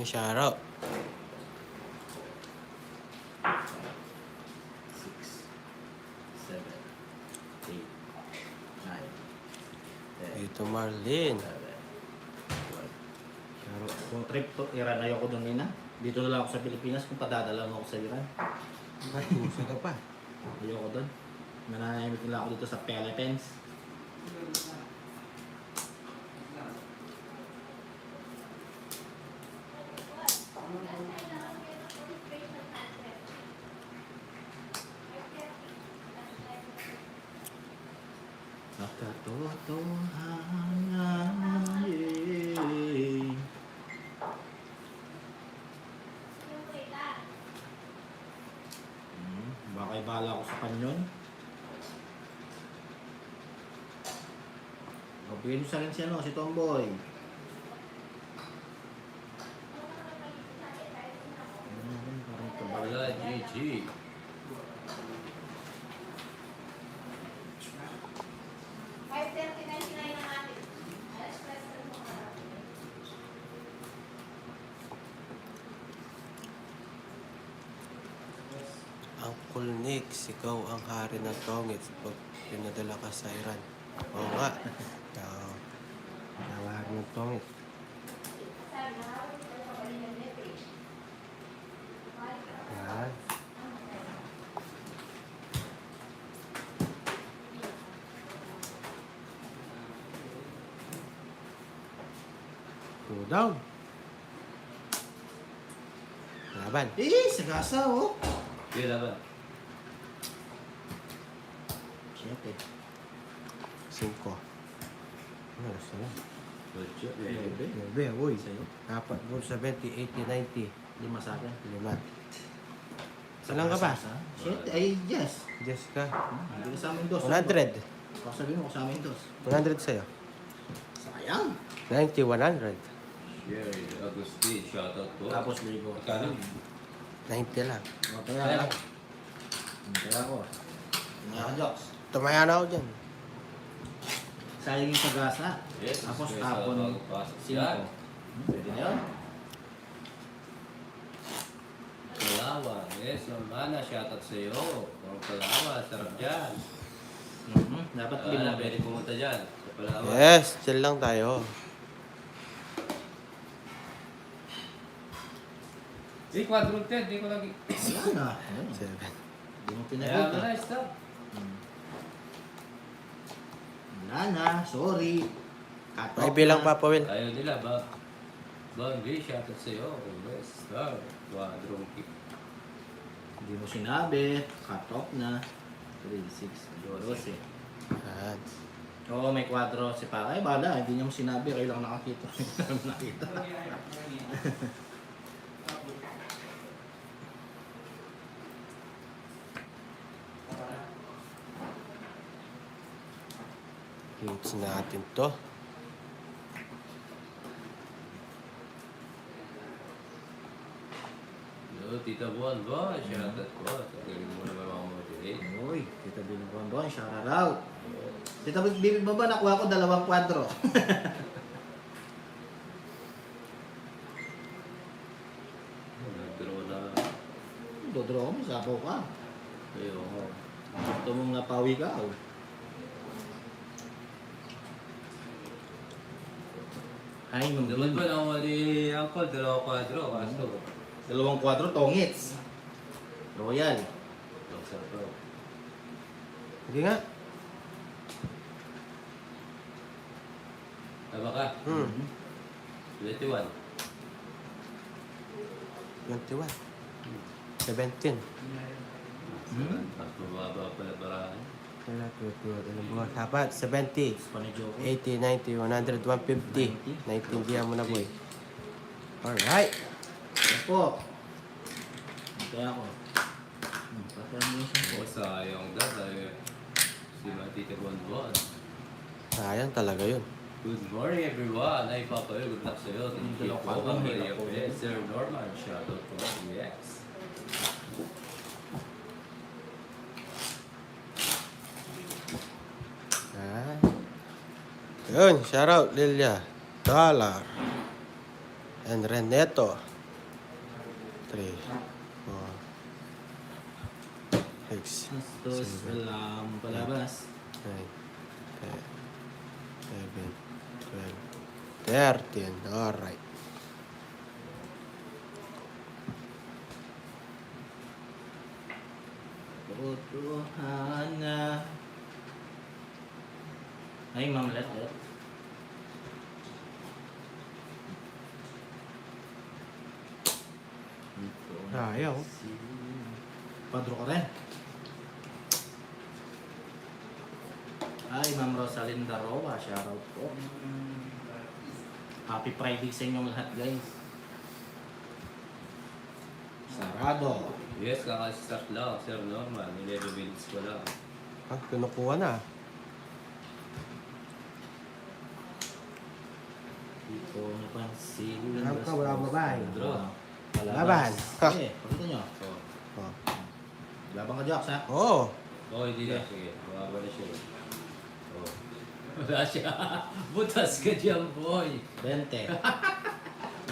shoutout. 6, 7, 8, 9, 10, Dito Marlene. 11, 12. Kung trip to Iran, ayoko doon nina. Dito na lang ako sa Pilipinas kung padadala mo ako sa Iran. Ay, gusto ka pa. Ayoko doon. Mananahimik nila ako dito sa Philippines. Nakatotohanan baka ibala ko sa kanyon. Bigyan nyo sa akin si ano, si Tomboy. Parang tabala. Wala, GG. Uncle Nick, ikaw ang hari ng tongits pag pinadala ka sa Iran. Oo nga. Ikaw ang hari ng tongits. Yan. Go down. Laban. Sagasa oh. Yun naman. 7. 5. Ano gusto mo? Ocho. 9. 9, uy. Sa'yo. 4, 70, 80, 90. 5 sa akin. 5. Ilan ka ba? 7. Ay, yes. Yes ka. Hindi ka sa amin dos. 100. Baka sabihin mo kasama yung dos. 100 sa'yo. Sayang. 90, 100. Sherry, Agustin, shoutout po. Tapos ligo. Magkano? 90 lang. Kaya ako. Kaya ako. Mga jokes. Tumaya na ako dyan. Sayang yung sagasa. Yes, Tapos yes, tapon bago pasok yan. 5. Pwede na yun. Palawan. Yes, Normana, shoutout sa iyo. Pang Palawan, sarap dyan. Dapat Wala, lima. pwede pumunta dyan. Sa Palawan. Yes, chill lang tayo. Eh, quadrunted, di ko lagi. Wala na. Ayun. 7. Hindi mo Kaya pinagot. na, stop. Wala na. Sorry. Cut off May bilang na. pa, Will. Ayaw nila ba? Banggi, shoutout sa iyo. Yes, star. Quadrunted. Hindi mo sinabi. Cut off na. 3, 6, 12. Yan. Oo, may kwadro si Paka. Ay, bala. Hindi niya mo sinabi. Kayo lang nakakita. Nakita. Hits natin to. Yo, Tita Buwan ba? Shoutout po. Tagaling mo naman mga motivate. Uy, Tita Bibi Bonbon. Shout out. Tita Bibi Bonbon, nakuha ko 2 kwadro. Nagdraw na. Dodraw mo, sabaw ka. Ayun. Gusto mong napawi ka. Oh. Ay, nung Dapat ba na mali Uncle? 2 kwadro. Kaso. 2 kwadro, tongits. Royal. Laksa pro. Hindi nga. Tama ka? 21. 21. 17. Mas mababa pala barahan. Wala, 21. Ilang buwan? Dapat 70. Panidyo ko. 80, 90, 100, 150. 19 mo na, boy. Alright. Yes po. Kaya ako. Pasahan mo siya. O, sayang daw. Dahil si Tita Buwan. Sayang talaga yun. Good morning everyone. Ay, Papa, good luck sa'yo. Thank you po. Maria Perez, Sir Norman. Shoutout po. Yes. Ah. Yun, shoutout Lilia, Dollar, and Reneto. 3, 4, 6, Bastos, 7, walang palabas. 9, 10, 11, 12, 13. Alright. Tutuhan na. Ay, Ma'am Let. Ayaw. Padro ka rin. Ay, Ma'am Rosalinda Roa, shoutout po. Happy Friday sa inyong lahat, guys. Sarado. Yes, kakastart lang, Sir Norman. 11 minutes ko lang. Ah, kinukuha na. Dito napansin. Alam ka, wala akong babae. Draw. Laban. Ha. Eh, pakita nyo. Oh. Oh. Laban ka, Jox, ha? Oh. Oh, hindi na. Sige, mababa na siya. Oh. Wala siya. Butas ka dyan, boy. 20.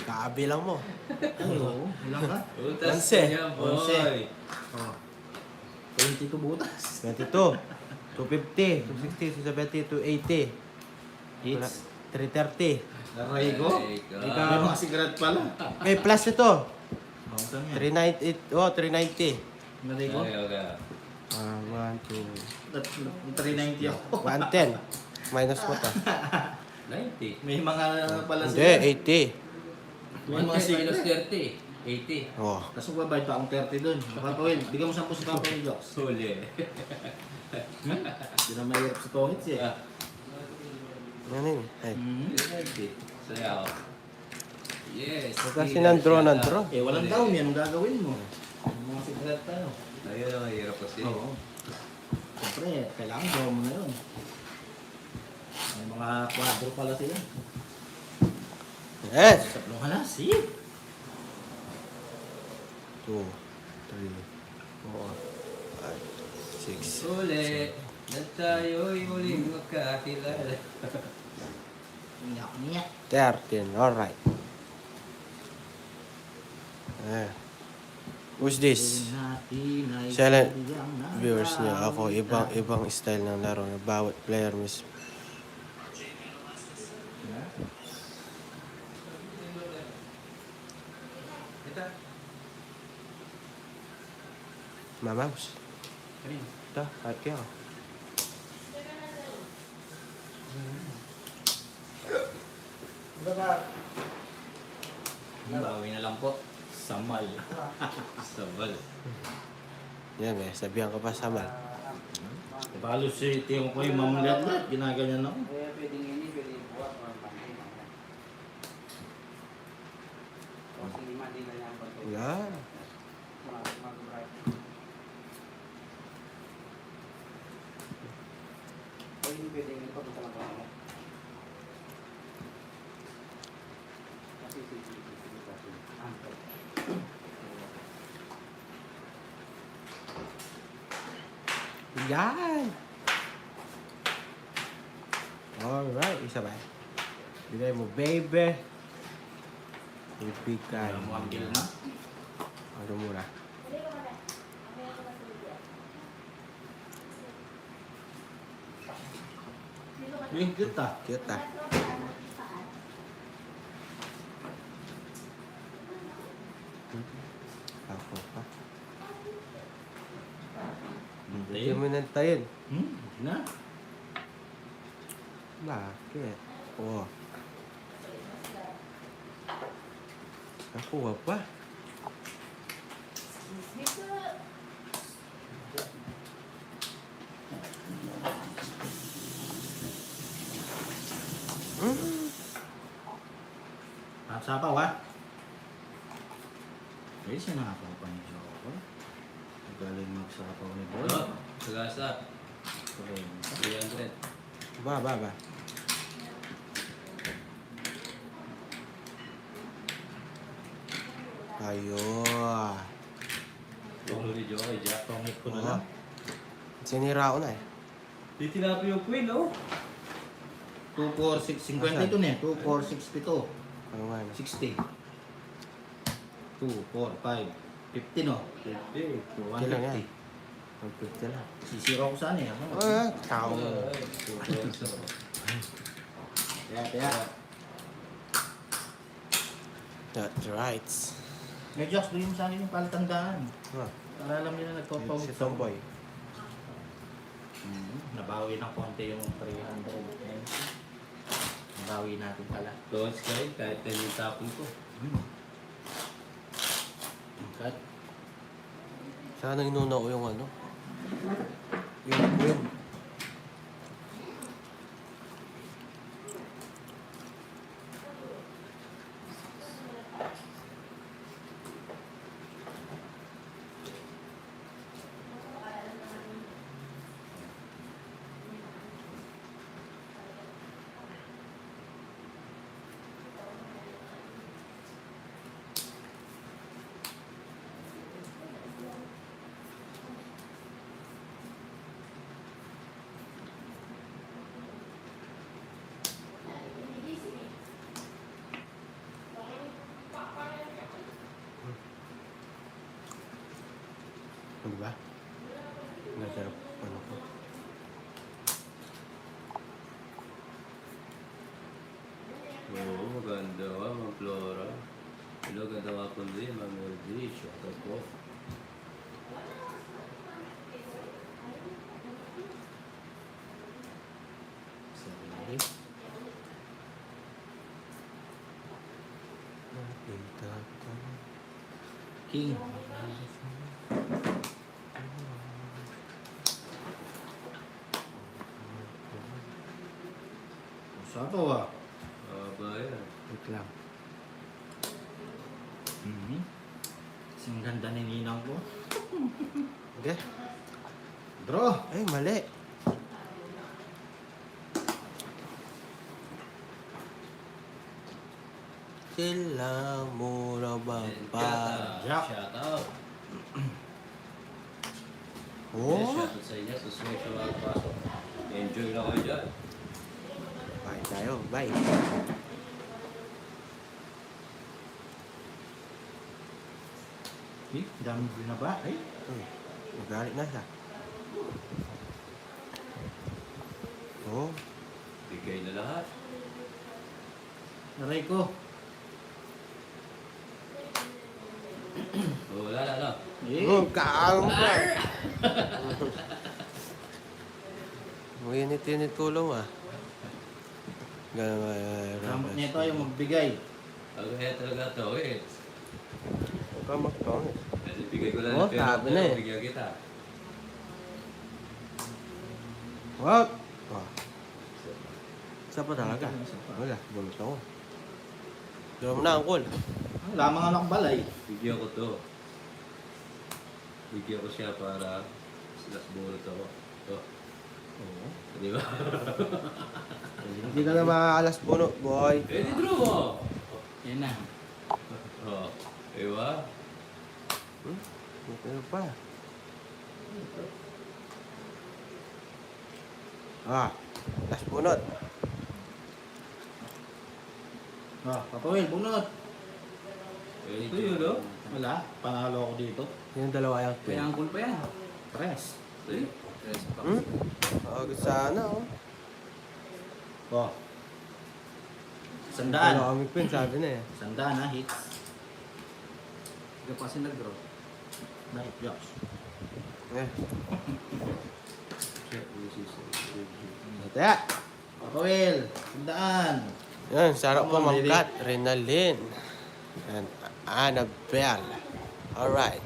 Kaabilang mo. Ay, oo. Ilang ka? Butas Onse. ka dyan, boy. Onse. Oh. 22 butas. 22. 250, 260, 270, 280. Hits. 330. Aray ko. Ikaw. May mga sigaret pala. May plus ito. Oh, saan yan? 390. Oh, 390. Aray ko. Okay, okay. 1, 2, 390 ako. 110. Minus mo to. 90. May mga pala Hindi, 80. May mga 110 minus sigaret. 30. 80. Oh. Tapos magbabayad pa akong 30 dun. Papa Will, bigyan mo 10 si Papa Will, Jox. Huli. Hindi na mahirap sa tongits eh. Yan yun. Ay. 90. Saya ako. Yes. Huwag kasi nandro. Eh, walang down yan. Anong gagawin mo? May mga sigaret tayo. Ayun ang hirap kasi. Oo. Siyempre, kailangan gawin mo na yun. May mga kwadro pala sila. Yes. Tatlong halas, eh. 2, 3, 4, 5, 6. Huli. Na tayo'y muling magkakilala. Niyak. 13. Alright. Eh. Who's this? Silent viewers niya. Ako, ibang style ng laro na bawat player mismo. Mamaus. Ito, kahit kaya ako. Bawi na lang po. Samal. Sabal. Yan eh, sabihan ko pa sa mal. Palo si Tiyong ko yung mamulat na. Ginaganyan ako. Kaya pwedeng ini, pwedeng buwak, mga pantay. Kasi lima din na yan. Yan. O hindi pwedeng ini, papunta lang ako. Kasi sige. Yan! Alright, isa ba? Bigay mo, baby. Ibigay Kaya mo mo. ang bill na. Ano muna? Yung cute ah. Cute ah. Ako pa. Hindi. Hindi mo nantayin. Na? Bakit? Oo. Nakuha pa. Sapaw ah. Eh, sinapaw pa ni Joker. Magaling magsapaw ni Boy. Oh, sagasa. Okay. 300. Ba. Ayun. Tulo ni Joey, Jack. Pangit ko na Oo. lang. Sinira ko na eh. Di tinapi yung queen, oh. 2, 4, 6, 50 ito na eh. 2, 4, 6, 7. Ano nga na? 60. 2, 4, 5, 15 oh. 50. So, Kailan yan? 150. 150 lang. Sisira ko saan eh. Ano? Tao. Kaya. That's right. May Diyos, doon mo sa akin yung palatandaan. Ah, Para alam nila nagpapawag si Tomboy. Nabawi ng konti yung 300. Nabawi natin pala. Don't sky, kahit 10 yung tapon ko. Cut. Sana inuna ko yung ano. Yung win. Ano ba? Ganda ng ano ko. Oo, maganda ka, Ma'am Flora. Hello, ganda ka po din, Ma'am LG. Shout out po. Sorry. Nakita ko. King. Sato ah. Aba yan. Wait lang. Kasing ganda ni Ninang ko. Hindi. Draw. Ay, mali. Sila mura ba pa? Jack. Shout out. Oh? Shout out sa inyo. Susunod sa mga pasok. Enjoy na kayo dyan. Bye tayo. Bye. Eh, dami binaba. Ay. Magalit na siya. Oh? Bigay na lahat. Naray ko. Wala na, no? Eh. Oh, kaang ka. Mainit-init tulong ah. Ramot nito yung magbigay. Kaya talaga to, eh. Huwag ka magpangit. Kasi bigay ko lang Oh, ng pera sabi ko, na eh. bigyan kita. Wag! Oh. Isa pa talaga. Isa pa. Wala, bumit ako. Dalawa mo na, angkol. Lamang anak balay. Bigyan ko to. Bigyan ko siya para last bullet ako. To. Oo. Di ba? Hindi ka na makakalas puno, boy. Eh, di draw mo! Yan na. Oh, diba? Ano pa? Ah, las bunot. Ah, Papawil, bunot. Eh, ito yun, no? Wala, panalo ako dito. Yung dalawa yung Kaya twin. angkol pa yan. Press. Eh, Agad sana, oh. Oh. Dalawa Sandaan. kami pin, sabi na eh. Sandaan ha, hits. Hindi pa kasi nag-draw. Night Josh. Eh, check this is kaya. Papawil, sandaan. Yan, sarap po Come on, mangkat. Renalyn. And Annabelle. Alright.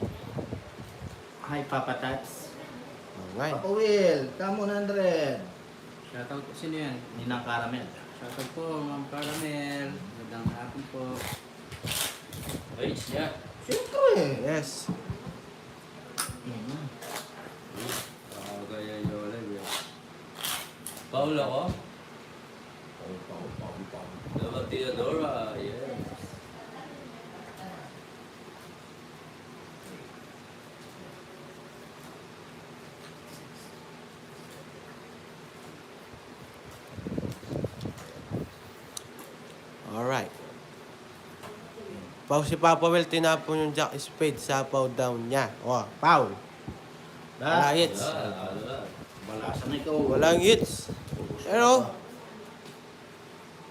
Hi, Papa Tats. Okay. Papawil, come 100. Shoutout po. Sino yan? Ninang Caramel. Shoutout po, Ma'am Caramel. Magandang hapon po. Ay, siya. Siyempre. Yes. Kaya nyo lang yun. Paul ako? Dapat Theodora. Yes. Alright. Si Papa Will tinapon yung Jack Spade sa pow down niya. O, foul. Wala hits. Balasan na ikaw. Walang hits. Pero,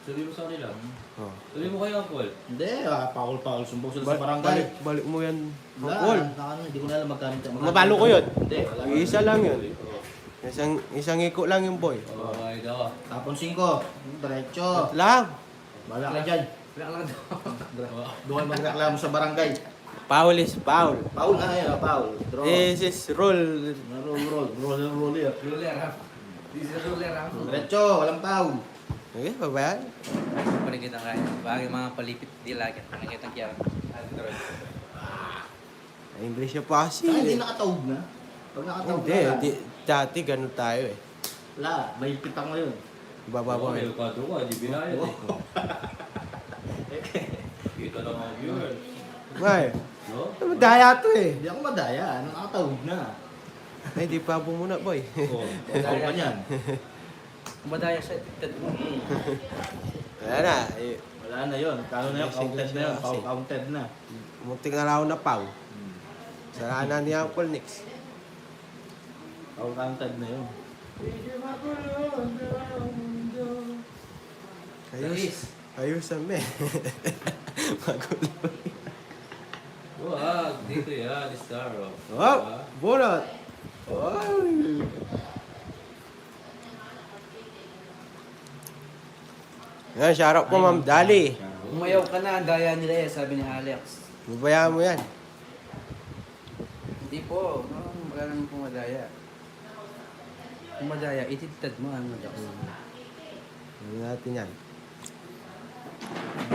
Sabi mo sa kanila. oh. Sabi mo kayo, Uncle. Hindi, paul-paul. Sumbong sila sa barangay. Balik mo yan. Wala, Paul. hindi ko na alam magkano. Mabalo ko yun. Hindi, wala. Isa lang yun. Isang iko lang yung boy. Oo, okay daw. Tapon 5. Diretso. At lang. Bala ka dyan. Wala lang daw. Doon magreklamo sa barangay. Foul is foul. Paul na yun, Paul. Draw. This is rule. Roll yan. Ruler ha. This is ruler ha. Diretso, walang Paul. Okay, babayan. Paligid ang kaya. Bagay mga palipit di lagi. Nakikita ang kaya. English siya pa kasi. Saka hindi nakataob na. Pag nakataob Hindi, na. dati ganun tayo eh. Wala, may pitang ngayon. Bababa May eh. kwadro ka, di binayad eh. Kita lang ang viewer. Ngay, No? daya to eh. Hindi ako madaya, nakataob na. Ay, di pa muna boy. Oo. Taob ka niyan. Madaya sa titad mo. Wala na. Eh, Wala na yun. Kano na yun, counted na yun. Counted na. muntik na raw na pau. Sarana ni Uncle Nix. Counted na yun. Ayos sa me. Magulo. Wag, dito yan, Star. Oh, bunot. Oy. Yan, shout out po Ma'am Dali. Umayaw ka na, ang daya nila eh, sabi ni Alex. Babayaan mo yan. Hindi po, wala naman pong madaya. Kung madaya, ititad mo ang madaya. Hindi natin yan.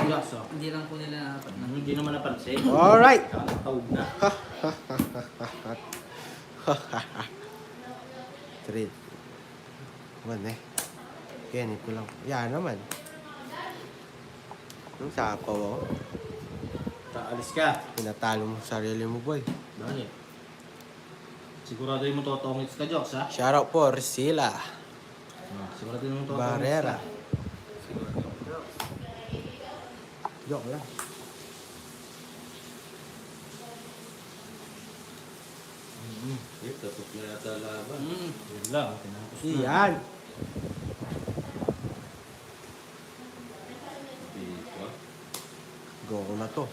Yes, oh. Hindi lang po nila dapat na. Hindi naman napansin. Alright. Taob na. Trade. Man eh. Kaya ko lang. Yan naman. Yung sapaw ako. Taalis ka. Pinatalo mo sarili mo boy. Dali. Sigurado yung mo totongits ka, Joks, ha? Shout out po, Risila. Sigurado yung mo totongits Barrera. ka. Joke lang. Eh, tapos na yata laban. Yun lang, tinapos na. Iyan. Di ba? Go ko na to.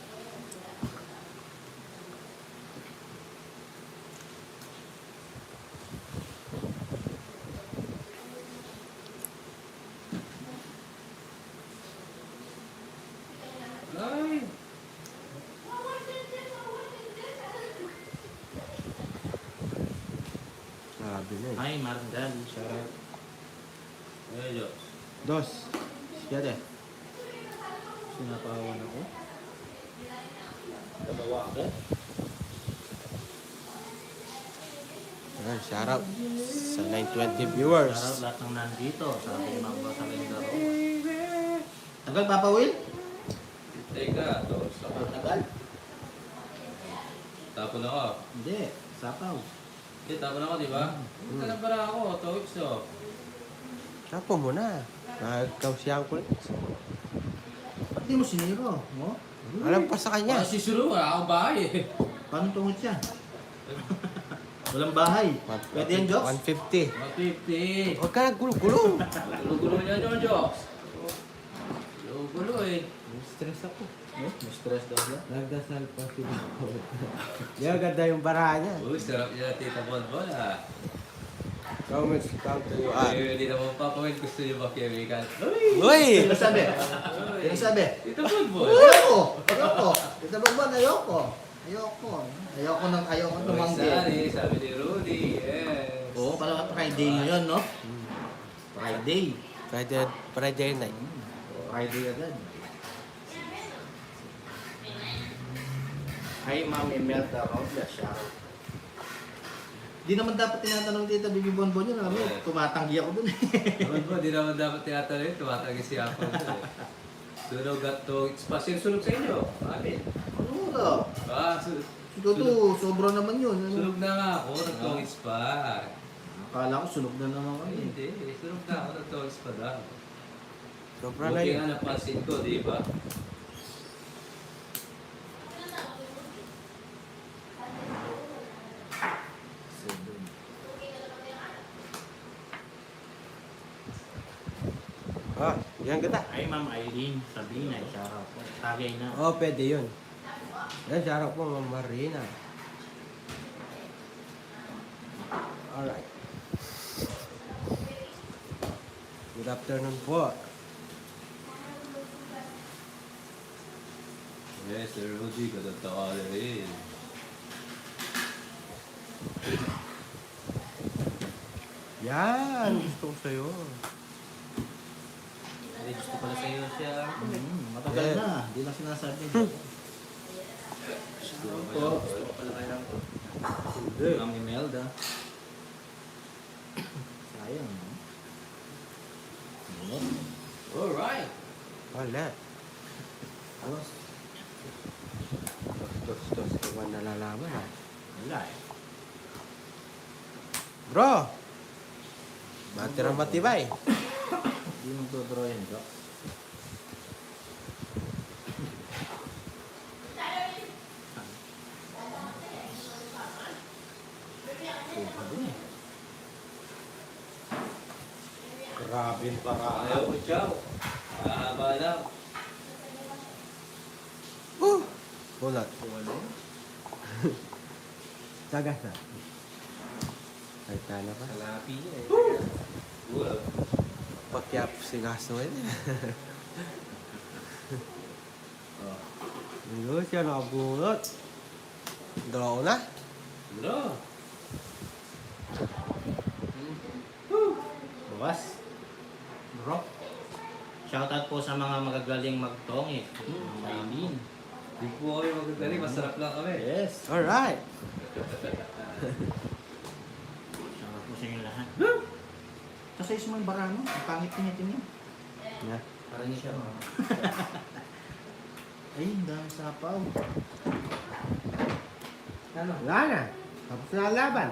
Ay! Grabe na eh. Ay, Marandal. Shoutout. Ay, Diyos. Dos. Siya Sinapawan ako. Kabawa ako. Ayan, shout out sa 920 viewers. Shoutout lahat ng nandito. Sabi ni Mama sa laro. Tagal, Papa Will? Teka, tos. Tagal? Tapon ako. Hindi. Sapaw. Eh, tapon ako, di ba? Punta na para ako, 2 weeks oh. Tapo mo na. Nagkaw siya ko. Ba't di mo siniro? Mo? Alam pa sa kanya. Si Suru, wala akong bahay eh. Paano tungod siya? Walang bahay. Pwede yan, Joks? 150. 150. Huwag ka naggulo-gulo. Gulo-gulo niya dyan, Diyos. Gulo eh. Stress ako. May stress daw siya. Nagdasal pa si Yung ganda yung baraha niya. Uy, sarap niya Tita Bonbon ah. Comments count to you. Eh, hindi naman papawin gusto niyo mag-chemical. Uy! Sino sabi? Sino sabi? Tita Bonbon. Ayoko! Ayoko! Ito ba ba? Ayoko! Ayoko! Ayoko Uy, tumanggi. sabi ni Rudy. Yes. Oo, pala Friday ngayon, no? Friday. Friday night. Friday agad. Hi, Mami Melda Rosa. Shoutout. Di naman dapat tinatanong dito, Bibi Bonbon yun. Alam mo, tumatanggi ako dun eh. Bonbon, di naman dapat tinatanong yun. Tumatagi si Ako. Sunog at to. Pa, sinusunog sa inyo? Amin. Ano mo to? Ito to, sobra naman yun. Ano? Sunog na nga ako. Nag-tongits pa. Akala ko sunog na naman Ay, kayo. hindi. Sunog na ako. Nag-tongits pa daw. Sobra na Buti yun. nga napansin ko, di ba? Oh, yan kita. Ay, Ma'am Irene, Sabrina, shoutout po. Tagay na. Oh, pwede yun. Yan, shoutout po, Ma'am Marina. Alright. Good afternoon po. Yes, Sir Rudy, kadata ka na rin. Yan, gusto ko sa'yo. Ay, gusto pala sa'yo siya. Matagal Yeah. na. Hindi lang sinasabi. Gusto ko pala kaya ko. Ma'am Imelda. Sayang, no? Ano? Alright. Wala. Alas. Tos, kung nalalaman ha. Wala eh. Bro! Batirang matibay. Hindi mo draw yan, Doc. Suha din eh. Grabe yung Ayaw ko, chow. Mahaba lang. Bunot. Wala eh. Sagas na. Ay, tala pa. Kalapi niya eh. Wala. Pakyap si Gaso eh. Oh. Ayun, siya nakabunot. Draw na. Bro. Bukas. Bro. Shoutout po sa mga magagaling magtongit. Aileen. Di po kami magagaling, masarap lang kami. Yes. Alright. Shoutout po sa inyo lahat. Kasi mo yung bara mo. Ang pangit niya. Yeah. Parang niya siya. Ay, ang dami sapaw. Ano? Wala na. Tapos na ang laban.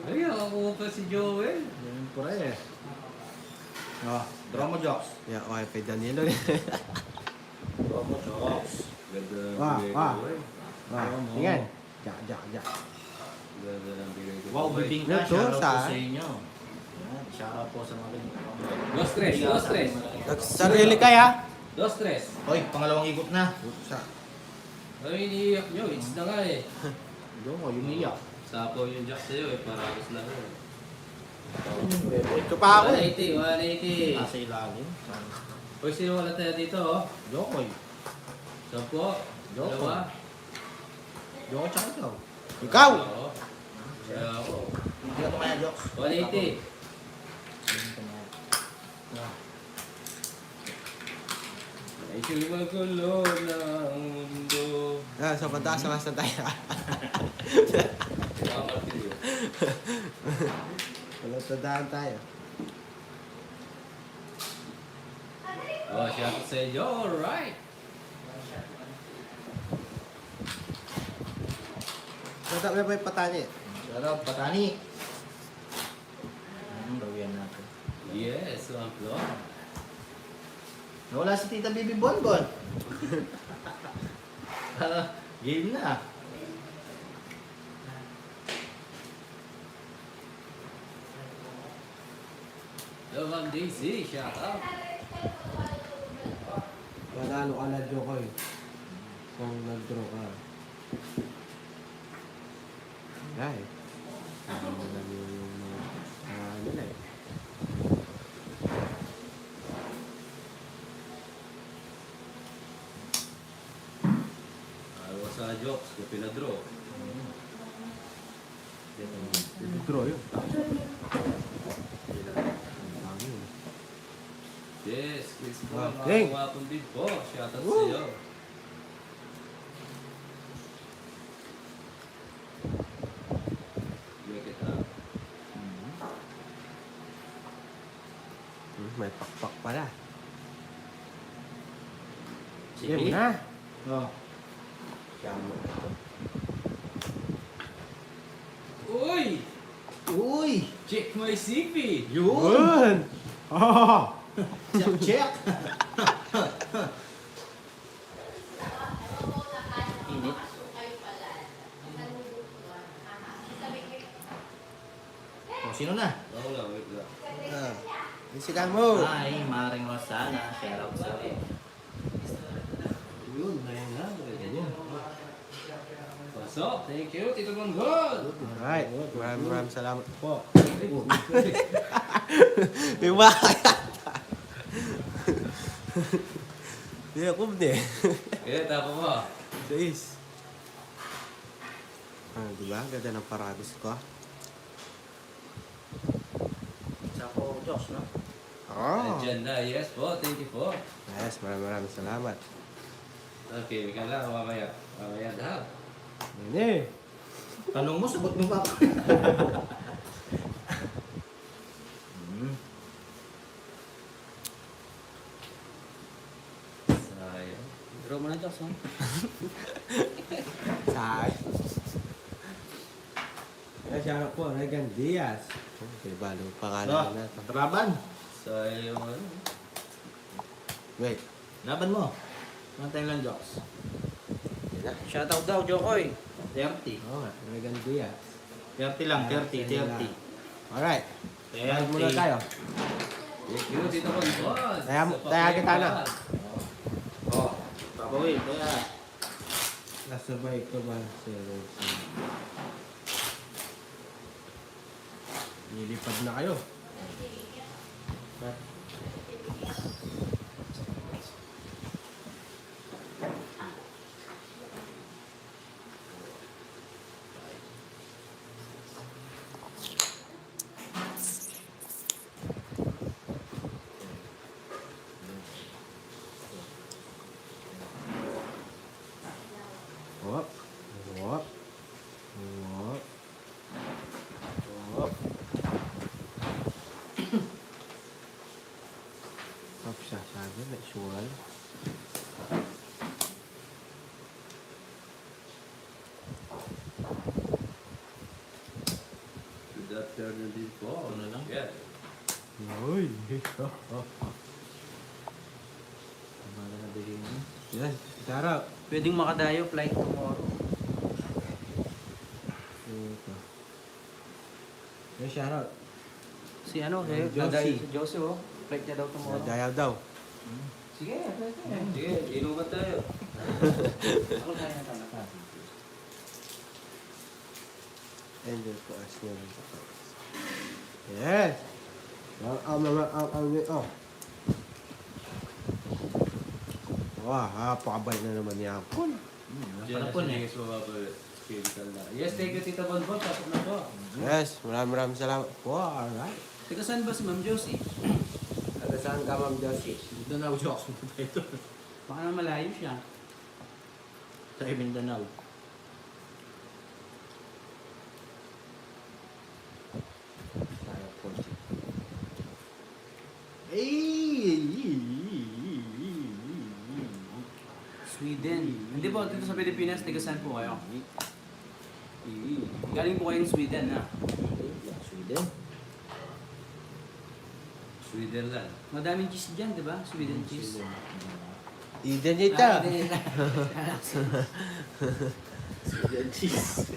Ay, ako pa si Joel. Yan po rin eh. Oh, draw mo, Jocks. Yeah, okay, kay Danilo. Draw mo, Jocks. Ganda ng Wah, bigay wah. ko eh. Tingnan. Ja. Ganda ng bigay ko. Wow, bibingka. Ito, Shoutout po sa- sa inyo. Yan, shoutout po sa mga Dos tres, dos tres. Nagsarili kaya? Dos tres. Hoy, pangalawang ikot na. Sa. Ay, iniiyak nyo. It's na nga eh. Doon ko, yumiyak. Sapaw yung jack sa'yo eh. Parang lang yun. Ito pa ako eh. 180, 180. Nasa ilalim. Hoy, sino wala tayo dito oh? Jokoy. Sampo. Joko. Dalawa. Joko tsaka ikaw. Ikaw! Oo. Siya ako. Hindi ka tumaya, Jokes. 180. Ay, siya'y magulo ng mundo. Ah, sa pataas na tayo. Makamartilyo. Wala tandaan tayo. Oh, shout out sa inyo. Alright. Nasa may may patani. Sarap, patani. Gawin natin. Yes, one floor. Nawala si Tita Bibi Bonbon. Game na. Yo, Ma'am Daisy, shout out. Manalo ka na Jokoy. Kung nag-draw ka. Ay. Ano lang yung ano na eh. Ayaw sa jokes, kung pinadraw. Draw yun. Yes, please po. King. Mga kapon din po. Shout out sa Woo! iyo. Make it up. May pakpak pala. Sige. Game na. Oh. Uy! Uy! Check my CP! Yun! Oh! Check, check! Init. Oh, sino na? Ako lang, wait lang. Ah. Isikan mo. Hi, Maring Rosana. Shout out sa iyo. Yun, ngayon na. Pasok. Thank you, Tito Bongbong. Alright. Maraming salamat po. Yung makakaya. Hindi ako hindi. Kaya tapo mo. Guys. Diba? Ganda ng paragos ko. Sako, Josh, no? Oh. Andyan na. Yes po, thank you po. Yes, maraming salamat. Okay, ika lang, mamaya. Mamaya daw. Hindi. Tanong mo, sagot mo pa ako. Sayang. Draw mo na, Josh, ha? Saan? Siya po, Regan Diaz. Okay, balo pangalan na ito. Laban. Sayang ano. Wait. Laban mo. Mantay lang, Josh. Shoutout daw, Jokoy. 30. Oo nga, Regan Diaz. 30 lang, 30, 30. Alright. Balik muna tayo. Thank you, Tito Bongbong. Kaya kita na. Oh, papawin. Kaya. Nasabay ko ba si Nilipad na kayo. Hop. Hop. Hop. Hop. Hop siya sabi, visual. Good afternoon din po. Ano lang? Yan. Uy. Ano na bilhin mo? Yan, sarap. Pwedeng makadayo, flight tomorrow. Ito. Yan, shoutout. Si ano, Josie. kadayo si Josie, oh. Flight niya daw tomorrow. Nadayaw daw. Sige, flight niya. Sige, inuman tayo. Ako tayo na tanaka. Enjoy ko as nyo. Yes! Oh. Wah, pakabay na naman niya ako. Diyan na Panapon siya eh. sa mababa. Yes, thank you, Tito Bongbong. Pasok na po. Yes, maraming salamat po. Alright. Teka, saan ba si Ma'am Josie? At saan ka, Ma'am Josie? Dito na ako, Josh. Ito. Baka na malayo siya. Sa Mindanao. Sarap po. Sweden. Hindi po, dito sa Pilipinas, taga saan po kayo? Galing po kayong Sweden, ha? Sweden. Switzerland. Madaming cheese dyan, di ba? Sweden cheese. Eden ita. Sweden cheese.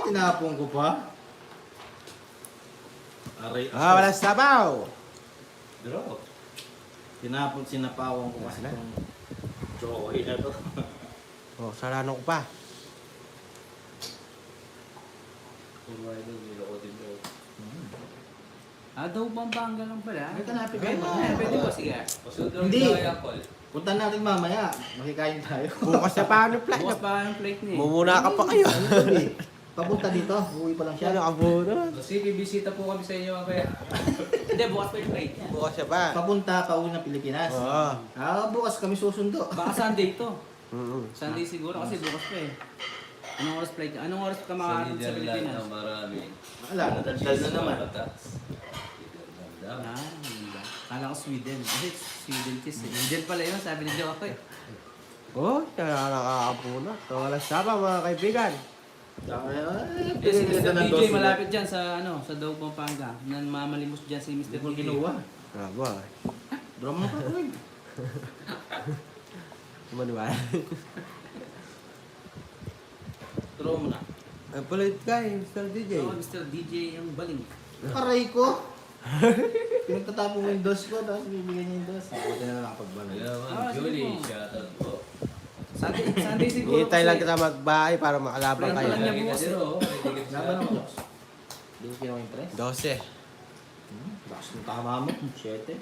Tinapon ko pa. Aray, Wala sabaw. Draw. Tinapon, sinapawan ko kasi itong Joey na to. Oh, sarano ko pa. Kung may nung niloko din daw. Daw Pampanga lang pala. Ay, kanapit Pwede ka. po, pwede po, sige. Pasunod Hindi. daw kaya, Paul. Punta natin mamaya. Makikain tayo. Bukas na paano flight? Bukas pa ang plate niya. Mumuna ka pa kayo. Ano to, eh? Papunta dito. Uwi pa lang Siya siya. nakabuno. Kasi bibisita po kami sa inyo mamaya. Hindi, bukas pa yung plate niya. Bukas siya pa. Papunta pa uwi ng Pilipinas. Oo. Bukas kami susundo. Baka Sunday to. Mm-mm. Sunday siguro kasi bukas pa eh. Anong oras flight niya? Anong oras ka Sa makakarating sa Netherlands Pilipinas? na marami. Wala, nadaldal na naman. Patas. Hindi. Kala ko Sweden. Kasi Sweden cheese eh. Sweden pala yun, sabi ni Joe ako eh. Oh, siya nakakapuna. So, wala sabang mga kaibigan. Eh, si Mr. DJ malapit dyan sa ano, sa Daug, Pampanga. Nan mamalimos dyan si Mr. Hindi ko DJ. kinuha. Aba. Drum mo pa ko eh. Manual. Throw mo na. Ang palit ka eh, Mr. DJ. Oo, Mr. DJ ang baling. Aray ko! Pinagtatapon mo yung dos ko, tapos bibigyan niya yung dos. Buti na lang nakapagbalay. Kaya Ah, man, sige Julie, po. shoutout po. Sunday siguro. Hintay lang kita magbahay para makalaban Friend kayo. lang niya Lagi ka bukas, din, eh. oh. Pwede ka Laban ako, sa- Joks. Hindi ko kinuha yung tres. 12. Bakas ng tama mo, 7.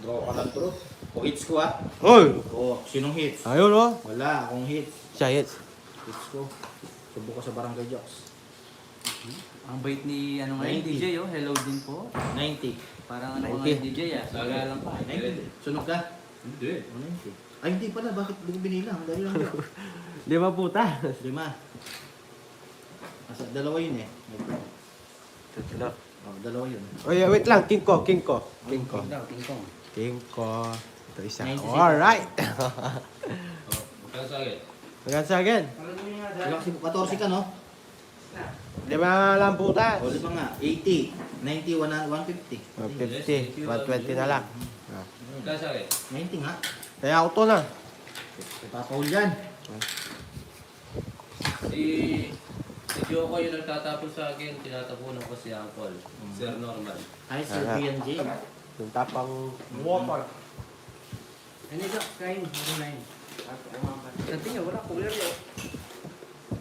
Draw ka lang draw. O hits ko ah. Hoy! O, sinong hits? Ayun oh. Wala, akong hits. Siya hits. Hits ko. Subo ko sa Barangay Joks. Ang bait ni ano ngayon, 90. DJ oh. Hello din po. 90. Parang ano 90. ngayon DJ ah. Sagalang pa. 90. Sunog ka? Hindi. O, 90. Ay, hindi pala. Bakit hindi ko binilang? Dali lang yun. Di ba puta? 5. Asa, dalawa yun eh. O, dalawa yun. Oy, wait lang. King ko. King daw, King Kong. King ko. Ito isa. 96. Alright. Oh, magkano sa akin? Hanggang sa akin. Wala kasi 14 ka, no? Di ba lang puta? O, di ba nga? 80, 90, 150. 150. 120 na lang. Ah. Magkano sa akin? 90 nga. Kaya ako to na. Ipapahul yan. Si Joko yung nagtatapon sa akin, tinatapunan ko si Uncle. Sir Norman. Hi, Sir Aha. B&J. Yung tapang water. Ano ito? Kain. Ano na yun? Nanti niya, wala. Kulir yun.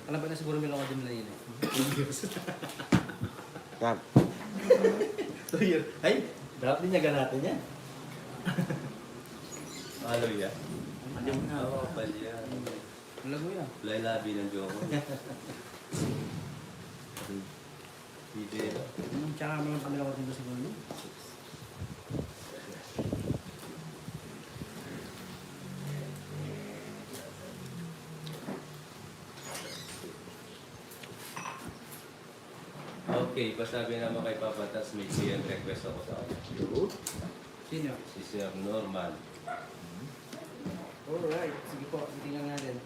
Alam ba na siguro may lakad din na yun eh. Yan. So yun. Ay, dapat din niya natin yan. Ano yan? Ano mo na? Oo, pali yan. Ang lago yan. Fly labi ng Joko. Hindi na. Tsaka mga kami lakad dito siguro. no? Okay, pasabi naman kay Papa Tas may PM request ako sa kanya. Sino? Si Sir Norman. Alright. Sige po. Tingnan natin.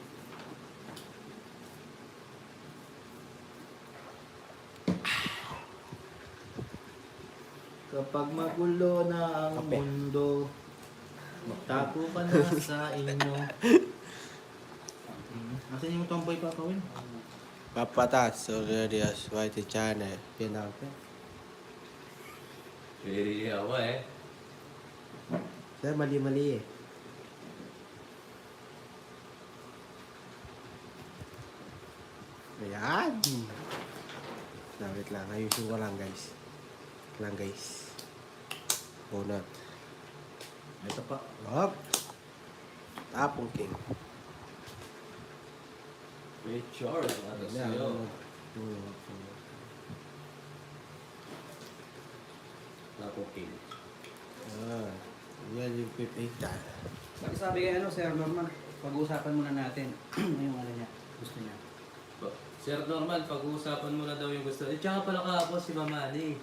Kapag magulo na ang Kape. mundo, magtago ka na sa inyo. Asan yung tomboy papawin? Papatas. Sorerias. White channel. Pinaka. Very hawa eh. Sir, mali-mali eh. Ayan. Wait lang. Ayusin ko lang guys. Lang guys. Una. Ito pa. Hop. Tapong king. May Charles. Ano sa'yo? Ako king. Ah. Yan yung pipita. Sabi kay ano, Sir Norman, pag-uusapan muna natin yung ano niya, gusto niya. Sir Norman, pag-uusapan mo na daw yung gusto. Tsaka pala kahapon si Mamani.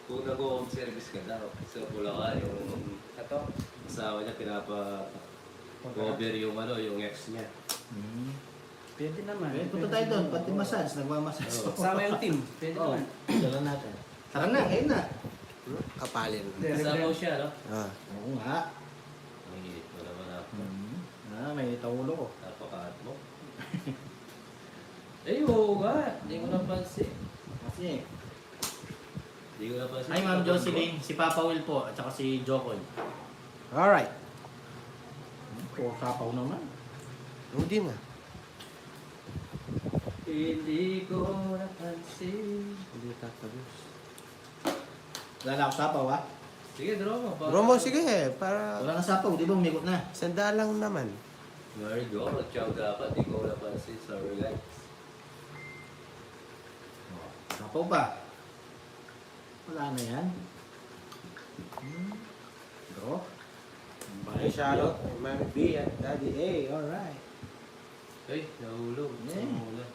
Kung nag-home service ka daw. Sir Bulacan, yung Ito? asawa niya pinapa-cover yung ano, yung ex niya. Pwede naman. Eh, punta tayo doon. Pati massage. Nagmamassage. Oo. Sama yung team. Pwede Oo. naman. Dala natin. Tara na, ngayon na. Kapalin. Kasama siya, no? Ah. Oo nga. Nangilit mo naman ako. May taulo ko. Napakaat mo. Eh, oo nga. Hindi ko napansin. Kasi, Hindi ko napansin. ay Ma'am Jocelyn, si Papa Will po, at saka si Jokoy. Alright. O, kapaw naman. Hindi na. Hindi ko napansin. Hindi tatagos. Wala ako sapaw ha? Sige, draw mo. Romo, sige para Wala na sapaw, di ba umikot na? sanda lang naman. There you go. Ciao dapat. Hindi ko napansin. Sorry, guys. Sapaw ba? Wala na yan. Draw. Hey, Charlotte. Mami B at Daddy A. Alright. Ay, nahulog. Yeah. Sa muna.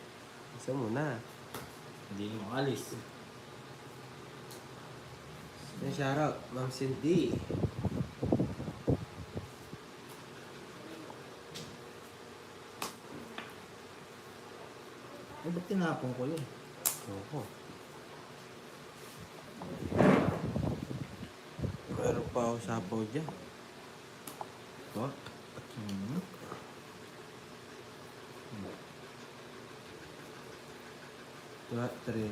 Isa muna. Hindi mo alis. Hey, Charlotte. Ma'am Cindy. Ay, ba't tinapon ko yun? Oo. Meron pa ako sapaw dyan. Oh. Diba? 3.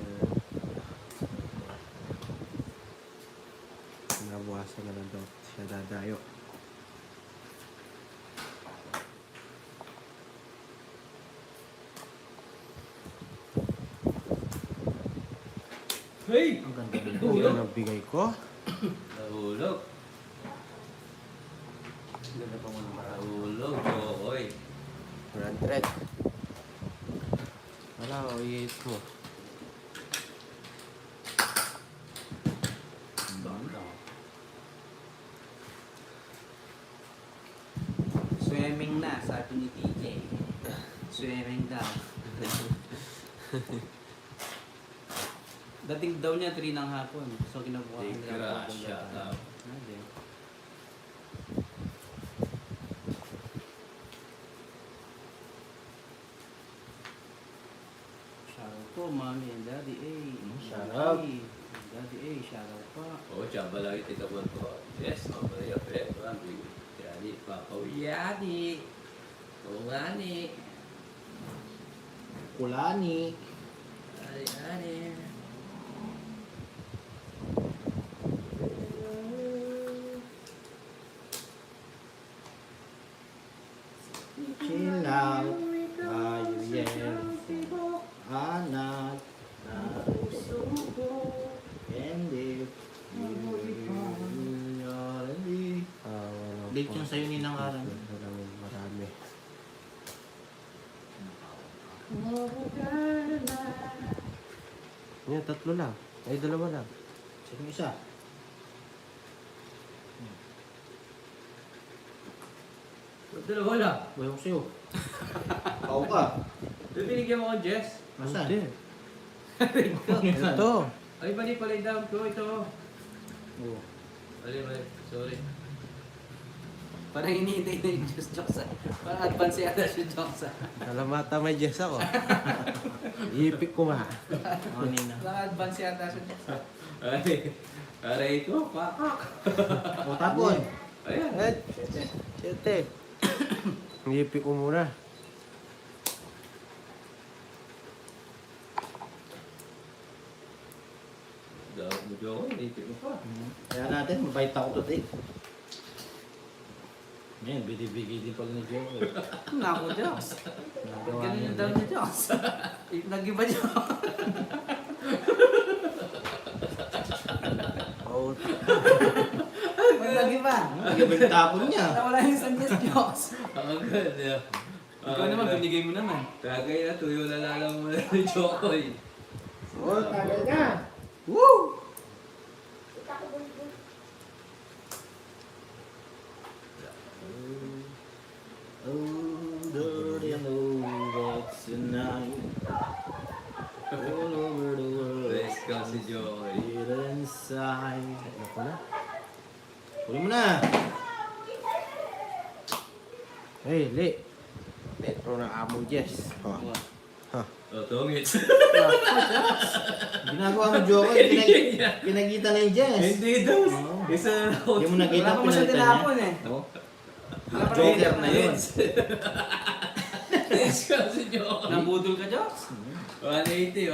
kinabukasan na lang daw siya dadayo. Hey! Ang ganda nila. Ano yan ang bigay ko? Nahulog. Ganda pa muna para. Nahulog, Jokoy. 100. Wala, o i-hit mo. Swimming na, sabi ni TJ. Swimming daw. Dating daw niya 3 ng hapon. So kinabukasan Take nila crash, shut up. Hindi. Shoutout po, Mommy and Daddy A. Shoutout. Daddy A, shoutout pa. Oo, tsaba lagi titapon ko. Yes, mamaya pera. Yani, papawiyani. Oo nga ni. Kulani. Ani. Chill out. Tayo yan. Anak. Na hindi. Wala Date po. yung sa'yo ni Nang Aran. Marami. Yan, tatlo lang. Ay, dalawa lang. Sino isa? Dalawa lang. Bayong sa'yo. Pao ka. Binigyan mo ko, Jess. Nasaan? Hindi. Ito. Ay, bali down ko. Ito. Oo. Mali. Sorry. Parang hinihintay na yung jokes ah. Parang advance yata si jokes ah. Kalamata may Jess ako. Ipik ko nga. Ano nina? Parang advance yata si jokes ah. Ay, aray ito. Pakak. O tapon. Ayan. Eh, siyete. Ipik ko muna. Dawag mo, Jokoy. Naipit mo pa. Kaya natin, mabait ako today. Ngayon, binibigay din pala ni Joe. Nako jokes. Nagawa Ganun niya. yung daw niya jokes. Nag-iba jokes. Oh, Nag-iba. Nagabang tapon niya. Nawala yung isang jokes. Ang ganda. Ikaw naman, binigay mo naman. Tagay na, tuyo na lalang mo na ni Jokoy. Oh, tagal ka. Woo! Oh, dirty and over tonight. All over the world. Let's go si Jokoy. Feel inside. ako na. Huli mo na. Hey, Li. Metro na amo Jess. Oh. Oh, tungits. Ginagawa mo, Joe. Pinagkita na yung Jess. Hindi daw. Oo. Isa na ako. Hindi mo nakita Wala pa mo siya pinalitan niya. tinapon eh. Oh. Wala pa Joker na yun. Let's go si Jokoy. Nabudol ka jokes? 180.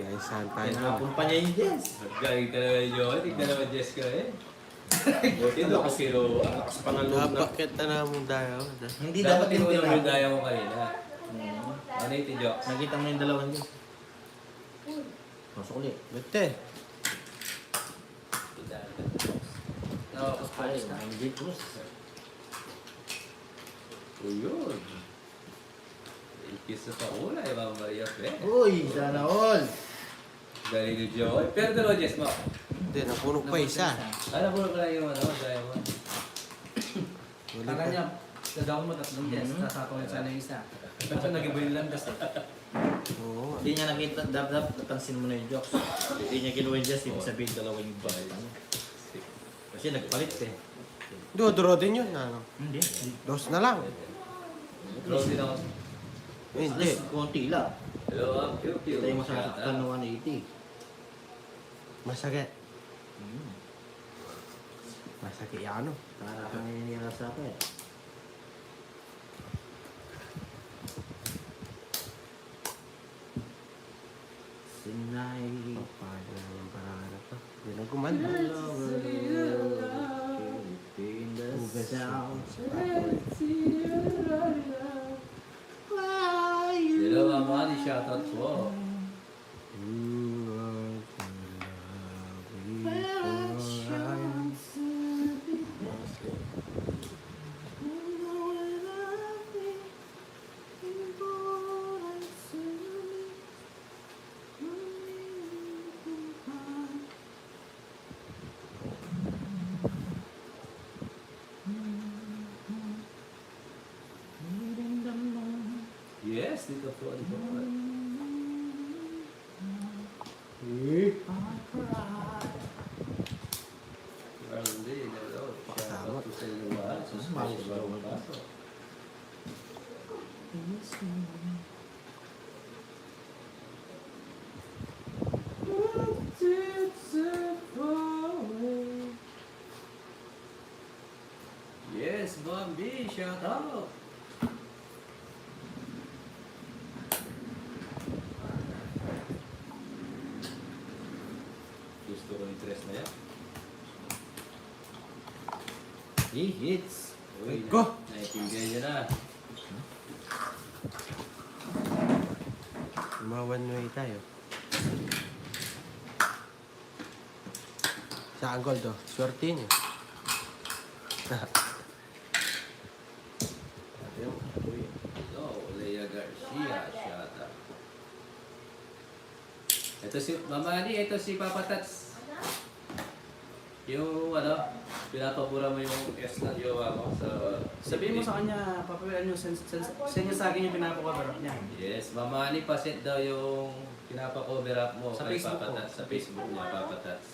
Naisahan tayo. Tinapon pa niya yung Jess. Galing talaga ni Jokoy. Tignan naman Jess ka eh. Ito kasi kinuha. Lakas pa ng loob na. Dapat kita na mong dayo. Hindi Dapat dapat kinuha yung naman yung tinapon. daya mo kanina. 180 jokes. Nakita mo yung dalawang Jess. Masuk ulit. Bete. Nakakos pa Ay, rin na. hindi Cruz. O yun. Ikis sa paula, Ma'am Maria Fe. Uy, sana all. Galing ni Jokoy. Pero dalawa Jess mo. Hindi, napuno pa isa. Alam mo na pala yung ano, daya mo. Wala Kala pa. niya, dadawin mo tatlong yes, sasakawin sana yung isa. Kasi nag-iba yung landas eh. Oo. Hindi niya nakita, dapat napansin mo na yung jokes. Hindi niya kinuha yung Jess, ibig sabihin dalawang yung Jess. Kasi nagpalit eh. Duro din yun. Ano? Hindi. Dos na lang. Close din ako. Hindi. Alas, konti lang. Hello, Pew Pew. Ito yung masasaktan ng 180. Masakit. Masakit yan, ano? Para kang nangyayari sa akin. tonight. Paano naman paraan na to? Hindi na gumanda. In the Ugas. sound. Hello, Mamani. Shoutout po. You are the love before I- Yes, dito po. Dito po. Hindi, hello. Shoutout po sa inyo lahat. Sa special baso. Yes, Bambi, shout out. Gusto ko yung dress na yan. He hits. Uy, Go! naiintindihan niya na. One way tayo. Saan gold to? Swerte niyo. Hello, Lea Garcia, shout out. Ito si Mamani, ito si Papa Tats. Yung pinapabura mo yung S na jowa mo sa... Sabihin mo sa kanya, papawilan nyo, send niya sa akin yung pinapakover up niya. Yes, Mamani, paset daw yung pinapakover up mo Sa kay Facebook Papa ko. Tats. Sa Facebook niya, Papa Tats.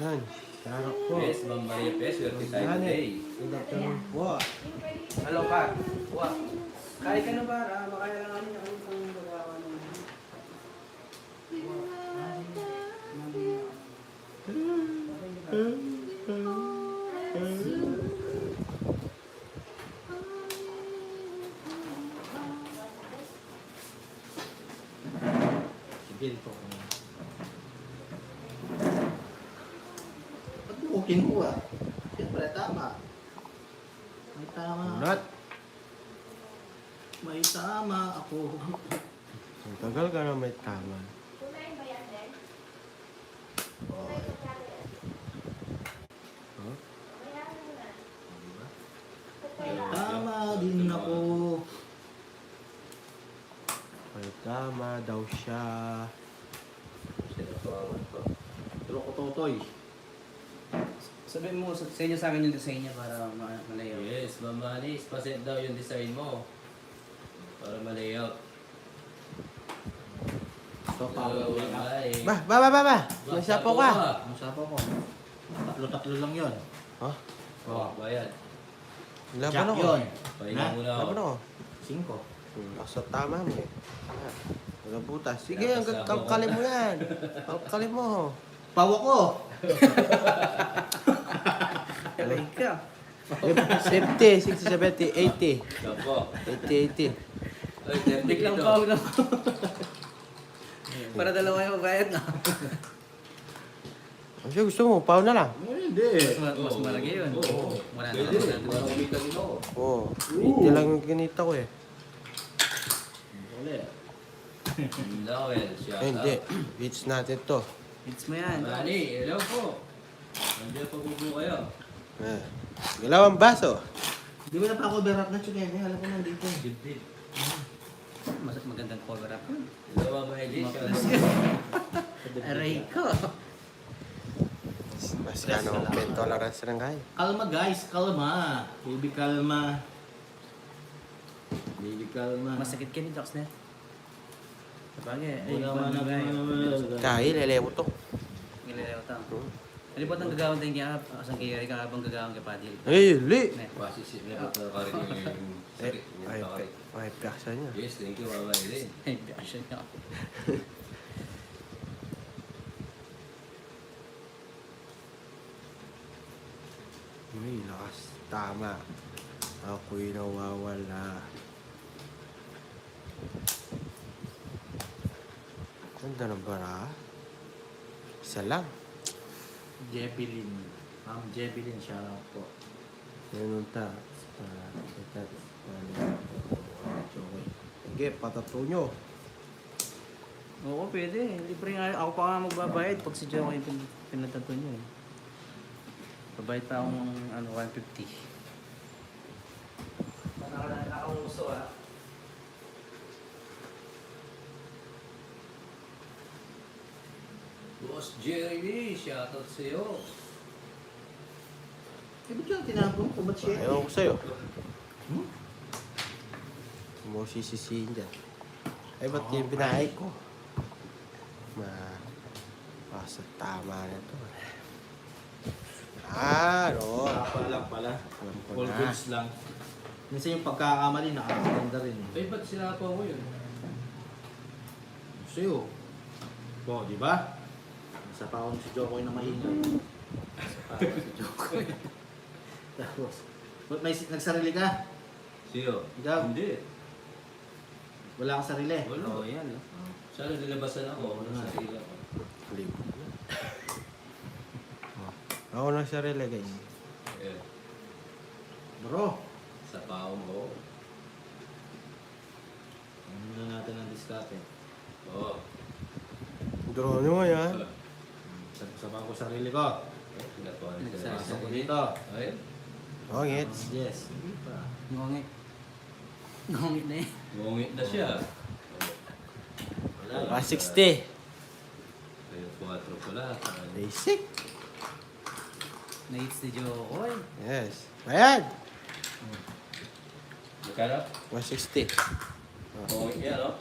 Yan. Sarap po. Yes, Ma'am Maria Pes, swerte tayo today. Good afternoon po. Hello, pa. Wa. Kaya ka na ba? Makaya lang ano yung kung magawa ng... Sige po. Ba't mo kinuha? Siyempre tama. May tama. Not. May tama ako. Ang tagal ka na may tama. Huh? May tama din ako. May tama daw siya. Pero ko totoy. Sabihin mo, sa inyo sa akin yung design niya para malayo. Yes, Ma'am Mani, paset daw yung design mo. Para ma-layout. So, power Hello, way up. bye. Ba! May sapo ka. Ang sapo ko. Tatlo lang yun. Ha? Oh, bayad. Laban Jack ako. yun. Pahinga Na? muna ako. Laban ako. 5. Nasa tama mo eh. Wala butas. Sige, Dapat hanggang sapo ka. kalkalin mo yan. Kalkalin mo. Pawa ko. Aray ka. 70, 60, 70, 80. Gapo. 80. Ay, 30 Biglang dito. pao na. Para dalawa yung magbayad na. Kasi gusto mo, pao na lang. Hindi. Mas malaki yun. Oo. Wala na Pwede. ako Wala kumita din ako. Oo. 80 lang yung kinita ko eh. Uli. Lawel, shout Eh, hindi. out. It's natin to. Hits mo yan. Mani, hello po. Nandiyan pa po kayo. Eh. Galaw ang baso. Di ba na pa ako berap na chunay? Alam ko nandito. Dibdib. Mas magandang cover up yun. Hello, Mama Eli. Shout out. Aray ko. Mas ano, may tolerance lang kayo. Kalma guys, kalma. Baby kalma. Baby kalma. Masakit ka ni Jox na. Sabagay. Ay, Wala ibang man bagay. Kahit, lelewo to. Ngilalaw tao. Ano ba ang gagawin tayo niya? Asang kaya ka habang gagawin kay Padil. Ay, li! Basi si Mero Karin yung Eh, sakit. yung ay, sakit. ay, paksa niya. Yes, thank you, Mama Eli. Ay, biasya niya. May lakas. Tama. Ako'y nawawala. Ganda ng bara. Isa lang. Jebilin. Ma'am Jebilin, shoutout po. Ganun ta. Okay. Sige, patato nyo. Oo, pwede. Libre nga. Ako pa nga magbabayad pag si Joe yung pinatato niyo eh. Babayad pa akong 150. Nakauso ah. Boss Jeremy, shoutout sa'yo. Eh, ba't yung tinapon ko? Ba't siya? Ayaw ko sa'yo. Mo sisisihin dyan. Ay, ba't yung binahay ko? Basta tama na to. No. Lang pala. Alam ko All na. goods lang. Minsan yung pagkakamali, nakakaganda rin eh. Ay, ba't sinapa mo yun? Sa'yo. Po, di ba? Nasa pa ako si Jokoy na maingay. Nasa pa ako si Jokoy. Tapos, ba't may nagsarili ka? Siyo? Ikaw? Hindi. Wala kang sarili. Wala. Oo, yan. No? Sana nilabasan ako. Ano sa sila ko? Libo. Ako na sarili, guys. Eh, Bro, sa pao mo. ano na natin ang diskarte? Oo. Draw nyo yan. Sama ko sarili ko. Pinatuan Nagsasabi. Pasok ko dito. Ay, Ongits. Yes. Hindi pa. Ngongit. Ngongit na eh. ngungit na siya. Wala. 160. Ay, 4 pala. Basic. Na-hits ni Joe. Oy. Yes. Bayad. Magkano? 160. Ngungit yan, no?